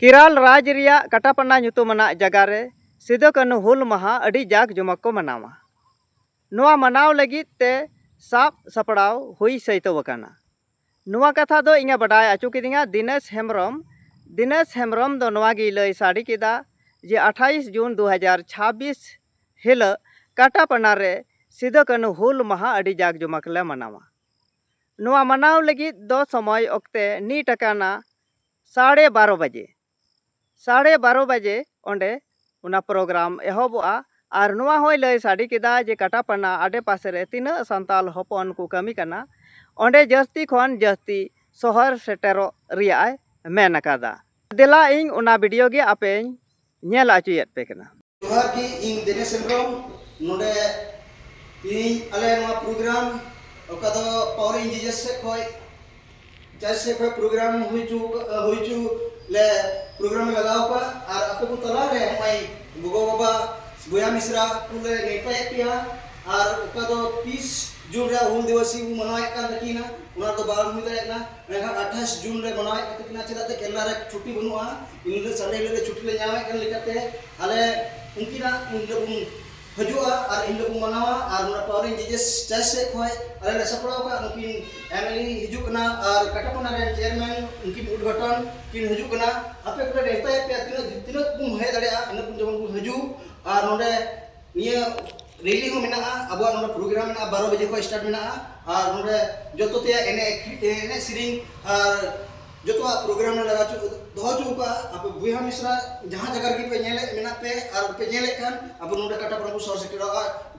केरल राज्य रिया कटापना ᱧᱩᱛᱩᱢᱟᱱᱟᱜ ᱡᱟᱜᱟ रे सिदो कान्हू हुल महा अड़ी जाक जमक को मनावा। नुआ मनाव लगित ते साप सपड़ाव हुई सैतो वकाना। नुआ कथा दो इंगा बडाय आचु किदिंगा दिनेश हेम्ब्रम दो नुआ गी लई साड़ी किदा जे 28 जून 2026 हिल कटापना रे सिदो कान्हू हुल महा अड़ी जाक जमक ले मनावा। नुआ मनाव लगित दो समय ओक्ते नी टकाना 12:30 बजे ओंडे उना प्रोग्राम एहबोआ और नुआ होय लय साड़ी किदा जे कटापना आडे पासे रे तीना संताल हपन को कमी कना ओंडे जस्ती खन जस्ती शहर सेटेरो रिया मेन कादा। दिला इंग उना वीडियो गे आपे नेल आचुयत पे कना। जोहार की इंग दिनेश हेम्ब्रम नोडे इंग अले नुआ प्रोग्राम ओका दो पावर इंजीनियर से खोय प्रोग्राम हुई ले प्रोग्राम लगाव का और आपे को तला रे हमाई बुगो बाबा बुया मिश्रा कुले नेपाय पिया और ओका दो 30 जून रे हुल दिवसी मनाय का तकिना उना तो बार हुई दायना मेखा 28 जून रे मनाय का तकिना चलाते केला रे छुट्टी बनुआ इन संडे ले छुट्टी ले ᱧᱟᱢᱮ kan लेकते आले उनकिना इन लोग हजुआ और इन लोग मनावा और उना पावर इंजीनियर्स जैसे खोय अरे ले सपड़ाव का उनकिन एमएलए हिजुकना और कटापना रे चेयरमैन उनकिन उद्घाटन किन हिजुकना आपे को रहता है पे तिना को हे दड़िया इन को जमन को हजु और नोडे निया रैली हो मेना अब नोडे प्रोग्राम मेना 12 बजे को स्टार्ट मेना और नोडे जतो ते एने सिरिंग और जतो प्रोग्राम लगा दोहा चुका आप बुया मिश्रा जहां जगह की पे नेले मेना पे और पे नेले खान अब नोडे कटापना को सर से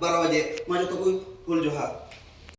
12 बजे मा जतो को कुल जोहार।